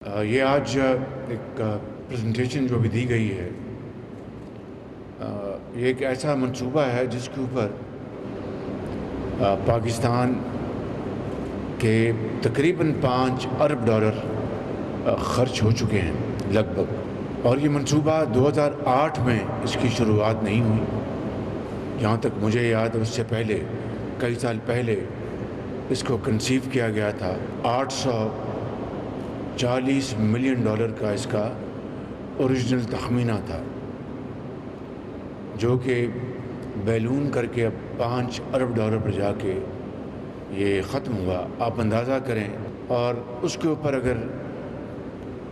یہ آج ایک پریزنٹیشن جو بھی دی گئی ہے، یہ ایک ایسا منصوبہ ہے جس کے اوپر پاکستان کے تقریباً $5 ارب خرچ ہو چکے ہیں لگ بھگ، اور یہ منصوبہ 2008 میں اس کی شروعات نہیں ہوئی، جہاں تک مجھے یاد ہے اس سے پہلے کئی سال پہلے اس کو کنسیو کیا گیا تھا۔ $840 ملین کا اس کا اوریجنل تخمینہ تھا، جو کہ بیلون کر کے اب $5 ارب پر جا کے یہ ختم ہوا۔ آپ اندازہ کریں، اور اس کے اوپر اگر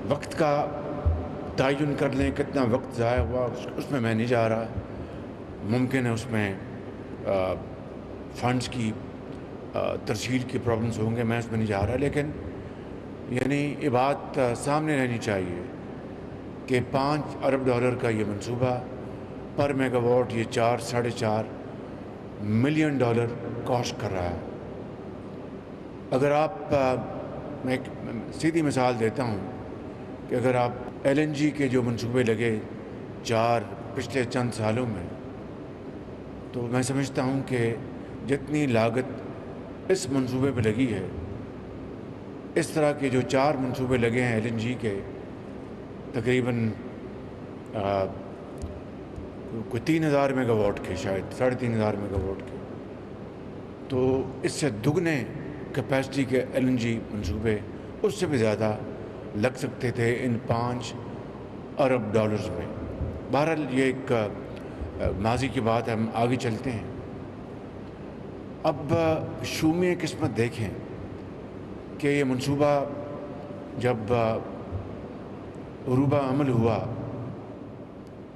وقت کا تعین کر لیں کتنا وقت ضائع ہوا، اس میں نہیں جا رہا۔ ممکن ہے اس میں فنڈز کی ترسیل کی پرابلمز ہوں گے، میں اس میں نہیں جا رہا، لیکن یعنی یہ بات سامنے رہنی چاہیے کہ $5 ارب کا یہ منصوبہ پر میگا واٹ یہ 4-4.5 ملین کاسٹ کر رہا ہے۔ اگر آپ میں ایک سیدھی مثال دیتا ہوں کہ اگر آپ LNG کے جو منصوبے لگے پچھلے چند سالوں میں، تو میں سمجھتا ہوں کہ جتنی لاگت اس منصوبے پہ لگی ہے، اس طرح کے جو 4 منصوبے لگے ہیں LNG کے، تقریباً کوئی 3000 میگا واٹ کے، شاید 3500 میگا واٹ کے، تو اس سے دگنے کیپیسٹی کے LNG منصوبے اس سے بھی زیادہ لگ سکتے تھے ان $5 ارب میں۔ بہرحال یہ ایک ماضی کی بات ہے، ہم آگے چلتے ہیں۔ اب شومیہ قسمت دیکھیں کہ یہ منصوبہ جب عروبہ عمل ہوا،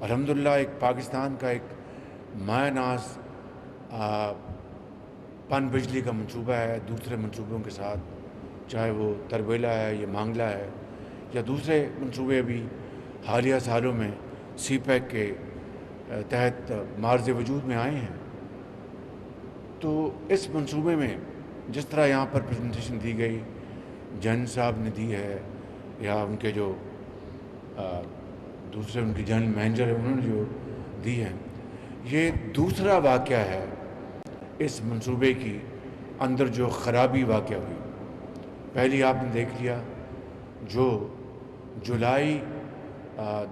الحمدللہ ایک پاکستان کا ایک مایہ ناز پن بجلی کا منصوبہ ہے دوسرے منصوبوں کے ساتھ، چاہے وہ تربیلا ہے یا مانگلا ہے یا دوسرے منصوبے بھی حالیہ سالوں میں سی پیک کے تحت معرض وجود میں آئے ہیں۔ تو اس منصوبے میں جس طرح یہاں پر پریزنٹیشن دی گئی، جن صاحب نے دی ہے یا ان کے جو دوسرے ان کے جنرل مینیجر ہیں انہوں نے جو دی ہے، یہ دوسرا واقعہ ہے اس منصوبے کی اندر جو خرابی واقع ہوئی۔ پہلی آپ نے دیکھ لیا جو جولائی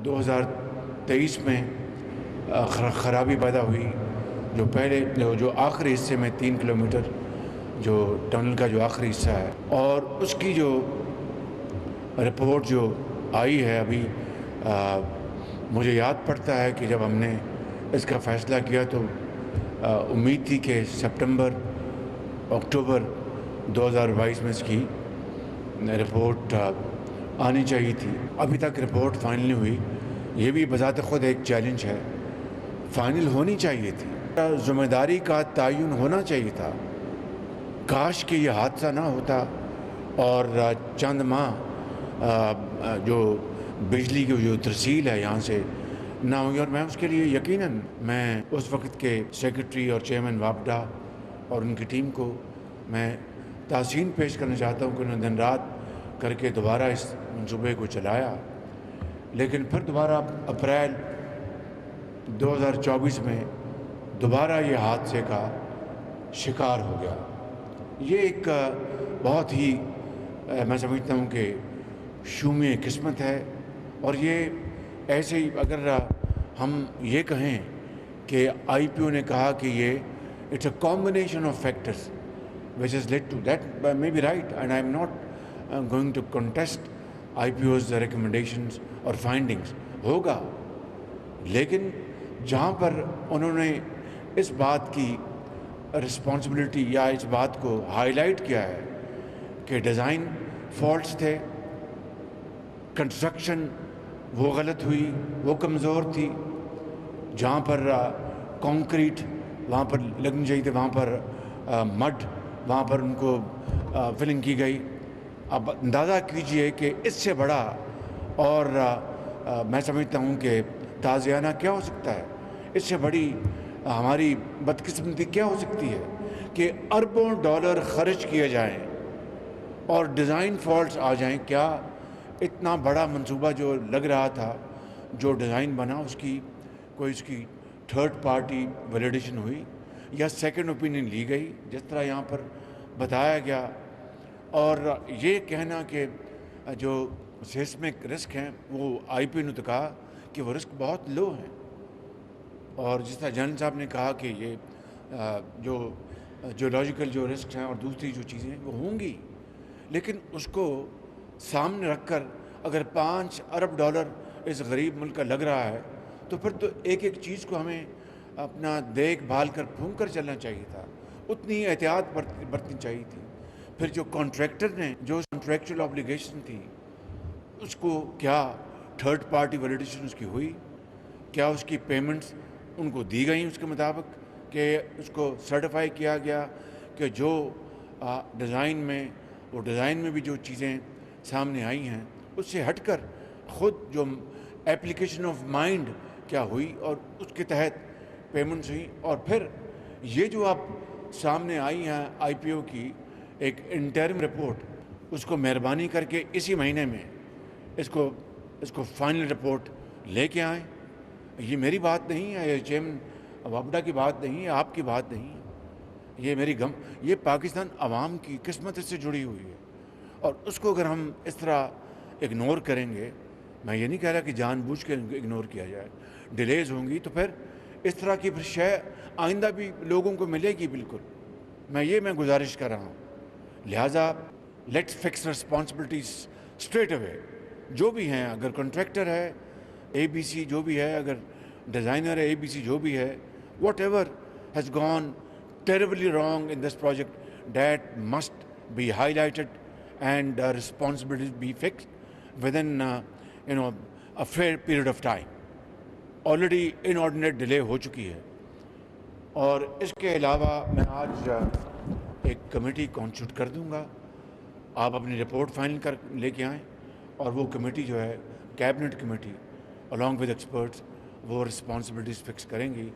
2023 میں خرابی پیدا ہوئی، جو آخری حصے میں 3 کلومیٹر جو ٹنل کا جو آخری حصہ ہے، اور اس کی جو رپورٹ جو آئی ہے ابھی، مجھے یاد پڑتا ہے کہ جب ہم نے اس کا فیصلہ کیا تو امید تھی کہ اکتوبر 2022 میں اس کی رپورٹ آنی چاہیے تھی۔ ابھی تک رپورٹ فائنل نہیں ہوئی، یہ بھی بذات خود ایک چیلنج ہے۔ فائنل ہونی چاہیے تھی، ذمہ داری کا تعین ہونا چاہیے تھا۔ کاش کہ یہ حادثہ نہ ہوتا اور چند ماہ جو بجلی کی جو ترسیل ہے یہاں سے نہ ہوئی، اور میں اس کے لیے یقیناً میں اس وقت کے سیکرٹری اور چیئرمین واپڈا اور ان کی ٹیم کو میں تحسین پیش کرنا چاہتا ہوں کہ انہوں نے دن رات کر کے دوبارہ اس منصوبے کو چلایا، لیکن پھر دوبارہ اپریل 2024 میں دوبارہ یہ حادثے کا شکار ہو گیا۔ یہ ایک بہت ہی میں سمجھتا ہوں کہ شومیہ قسمت ہے، اور یہ ایسے ہی اگر ہم یہ کہیں کہ IPO نے کہا کہ یہ it's a combination of factors which has led to that may be right, and I am not going to contest IPO's recommendations اور findings، ہوگا، لیکن جہاں پر انہوں نے اس بات کی رسپانسبلٹی یا اس بات کو ہائی لائٹ کیا ہے کہ ڈیزائن فالٹس تھے، کنسٹرکشن وہ غلط ہوئی، وہ کمزور تھی، جہاں پر کانکریٹ وہاں پر لگنی چاہیے تھی، وہاں پر مڈ وہاں پر ان کو فلنگ کی گئی۔ اب اندازہ کیجئے کہ اس سے بڑا اور میں سمجھتا ہوں کہ تازیانہ کیا ہو سکتا ہے، اس سے بڑی ہماری بدقسمتی کیا ہو سکتی ہے کہ اربوں ڈالر خرچ کیے جائیں اور ڈیزائن فالٹس آ جائیں۔ کیا اتنا بڑا منصوبہ جو لگ رہا تھا، جو ڈیزائن بنا، اس کی تھرڈ پارٹی ویلیڈیشن ہوئی یا سیکنڈ اوپینین لی گئی جس طرح یہاں پر بتایا گیا. اور یہ کہنا کہ جو سیسمک رسک ہیں وہ آئی پی نے تو کہا کہ وہ رسک بہت لو ہیں. اور جس طرح جنرل صاحب نے کہا کہ یہ جو جیولوجیکل جو رسک ہیں اور دوسری جو چیزیں وہ ہوں گی، لیکن اس کو سامنے رکھ کر اگر $5 ارب اس غریب ملک کا لگ رہا ہے تو پھر تو ایک ایک چیز کو ہمیں اپنا دیکھ بھال کر پھونک کر چلنا چاہیے تھا، اتنی ہی احتیاط برتنی چاہیے تھی. پھر جو کانٹریکٹر نے جو کانٹریکچوئل آبلیگیشن تھی اس کو کیا تھرڈ پارٹی ویلیڈیشن اس کی ہوئی؟ کیا اس کی پیمنٹس ان کو دی گئیں اس کے مطابق کہ اس کو سرٹیفائی کیا گیا کہ جو ڈیزائن میں بھی جو چیزیں سامنے آئی ہیں اس سے ہٹ کر خود جو ایپلیکیشن آف مائنڈ کیا ہوئی اور اس کے تحت پیمنٹس ہوئی. اور پھر یہ جو اب سامنے آئی ہیں آئی پی او کی ایک انٹرم رپورٹ، اس کو مہربانی کر کے اسی مہینے میں اس کو فائنل رپورٹ لے کے آئیں. یہ میری بات نہیں ہے، یہ چیئرمین وابڈا کی بات نہیں ہے، آپ کی بات نہیں ہے، یہ پاکستان عوام کی قسمت سے جڑی ہوئی ہے. اور اس کو اگر ہم اس طرح اگنور کریں گے، میں یہ نہیں کہہ رہا کہ جان بوجھ کے اگنور کیا جائے، ڈیلیز ہوں گی تو پھر اس طرح کی پھر شے آئندہ بھی لوگوں کو ملے گی. بالکل میں گزارش کر رہا ہوں. لہٰذا let's fix responsibilities straight away. جو بھی ہیں، اگر کنٹریکٹر ہے اے بی سی جو بھی ہے، اگر ڈیزائنر ہے اے بی سی جو بھی ہے، whatever has gone terribly wrong in this project, that must be highlighted and responsibilities be fixed within a fair period of time. Already inordinate delay ہو چکی ہے. اور اس کے علاوہ میں آج ایک کمیٹی کانسٹیٹیوٹ کر دوں گا. آپ اپنی رپورٹ فائنل کر لے کے آئیں اور وہ کمیٹی جو ہے cabinet committee along with experts وہ رسپانسبلٹیز فکس کریں گی.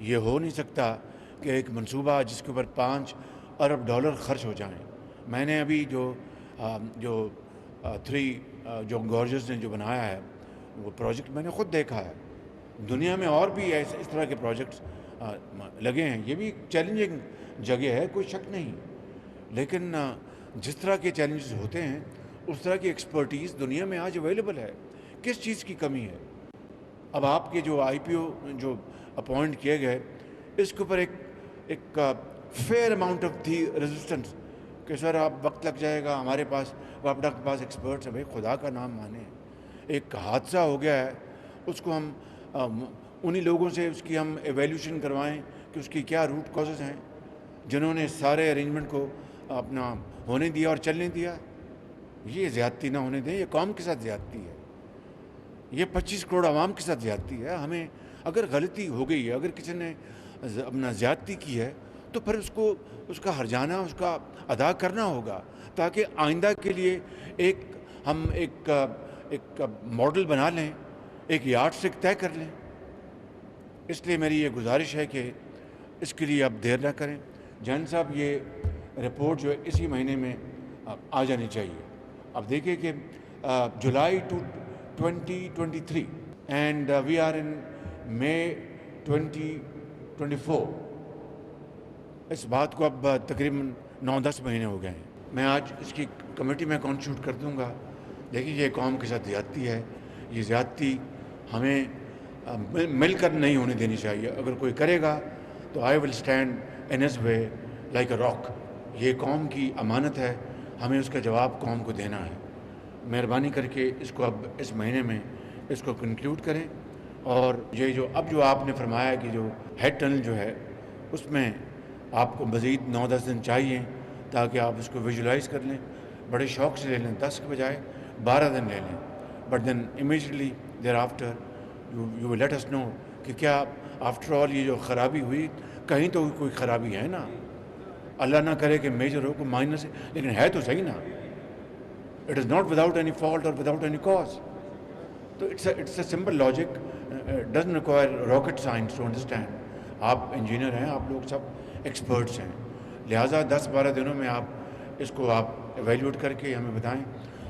یہ ہو نہیں سکتا کہ ایک منصوبہ جس کے اوپر $5 ارب خرچ ہو جائیں. میں نے ابھی جو جو گورجز نے جو بنایا ہے وہ پروجیکٹ میں نے خود دیکھا ہے. دنیا میں اور بھی اس طرح کے پروجیکٹس لگے ہیں. یہ بھی چیلنجنگ جگہ ہے، کوئی شک نہیں، لیکن جس طرح کے چیلنجز ہوتے ہیں اس طرح کی ایکسپرٹیز دنیا میں آج اویلیبل ہے. کس چیز کی کمی ہے؟ اب آپ کے جو آئی پی او جو اپوائنٹ کیے گئے، اس کے اوپر ایک فیئر اماؤنٹ آف تھی ریزسٹنس کہ سر آپ وقت لگ جائے گا، ہمارے پاس وابڈا کے پاس ایکسپرٹس ہیں. بھائی خدا کا نام مانیں، ایک حادثہ ہو گیا ہے، اس کو ہم انہی لوگوں سے اس کی ہم ایویلیوشن کروائیں کہ اس کی کیا روٹ کازز ہیں، جنہوں نے سارے ارینجمنٹ کو اپنا ہونے دیا اور چلنے دیا. یہ زیادتی نہ ہونے دیں. یہ قوم کے ساتھ زیادتی ہے، یہ 25 کروڑ عوام کے ساتھ زیادتی ہے. ہمیں اگر غلطی ہو گئی ہے، اگر کسی نے اپنا زیادتی کی ہے تو پھر اس کا ہرجانہ اس کا ادا کرنا ہوگا، تاکہ آئندہ کے لیے ہم ایک ماڈل بنا لیں، ایک یارڈ اسٹک طے کر لیں. اس لیے میری یہ گزارش ہے کہ اس کے لیے اب دیر نہ کریں. جان صاحب یہ رپورٹ جو ہے اسی مہینے میں آ جانی چاہیے. اب دیکھیں کہ جولائی 2023 اینڈ وی آر ان مئی 2024. اس بات کو اب تقریباً 9-10 مہینے ہو گئے ہیں. میں آج اس کی کمیٹی میں کانسٹیٹیوٹ کر دوں گا. دیکھیے یہ قوم کے ساتھ زیادتی ہے. یہ زیادتی ہمیں مل کر نہیں ہونے دینی چاہیے. اگر کوئی کرے گا تو I will stand in his way like a rock. یہ قوم کی امانت ہے، ہمیں اس کا جواب قوم کو دینا ہے. مہربانی کر کے اس کو اب اس مہینے میں اس کو کنکلیوڈ کریں. اور یہ جو آپ نے فرمایا کہ جو ہیڈ ٹنل جو ہے اس میں آپ کو مزید 9-10 دن چاہیے تاکہ آپ اس کو ویژولائز کر لیں. بڑے شوق سے لے لیں، 10 کے بجائے 12 دن لے لیں. But then immediately thereafter you will let us know کہ کیا آفٹر آل یہ جو خرابی ہوئی، کہیں تو کوئی خرابی ہے نا. اللہ نہ کرے کہ میجر ہو، کوئی مائنر سے، لیکن ہے تو صحیح نا. It is not without any fault اور وداؤٹ اینی کاز. تو it's a simple logic, doesn't require rocket science to understand. آپ انجینئر ہیں، آپ لوگ سب ایکسپرٹس ہیں. لہٰذا 10-12 دنوں میں آپ اس کو ایویلیوٹ کر کے ہمیں بتائیں.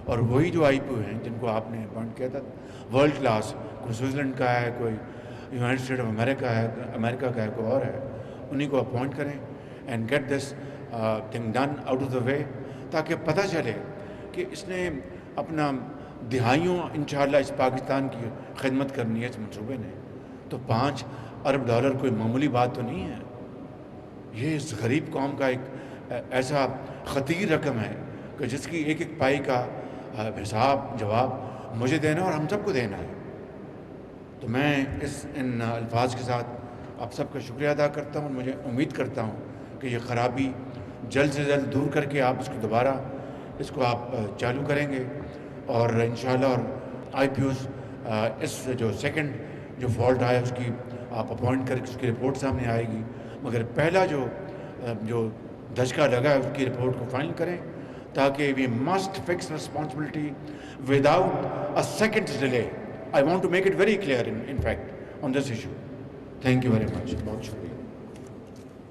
اور وہی جو آئی پی او ہیں جن کو آپ نے اپوائنٹ کیا تھا ورلڈ کلاس، کوئی سوئٹزرلینڈ کا ہے، کوئی یونائٹڈ اسٹیٹ آف امریکہ کا ہے، کوئی اور ہے، انہیں کو اپوائنٹ کریں and get this thing done out of the way, تاکہ پتہ چلے کہ اس نے اپنا دہائیوں انشاءاللہ اس پاکستان کی خدمت کرنی ہے اس منصوبے نے. تو $5 ارب کوئی معمولی بات تو نہیں ہے. یہ اس غریب قوم کا ایک ایسا خطیر رقم ہے کہ جس کی ایک ایک پائی کا حساب جواب مجھے دینا اور ہم سب کو دینا ہے. تو میں ان الفاظ کے ساتھ آپ سب کا شکریہ ادا کرتا ہوں. مجھے امید کرتا ہوں کہ یہ خرابی جلد سے جلد دور کر کے آپ اس کو دوبارہ اس کو آپ چالو کریں گے اور انشاءاللہ اور آئی پی اوز اس جو سیکنڈ جو فالٹ آیا اس کی آپ اپوائنٹ کر کے اس کی رپورٹ سامنے آئے گی، مگر پہلا جو دھچکا لگا ہے اس کی رپورٹ کو فائنل کریں تاکہ we must fix responsibility without a second's delay. I want to make it very clear in fact on this issue. Thank you very much. بہت شکریہ.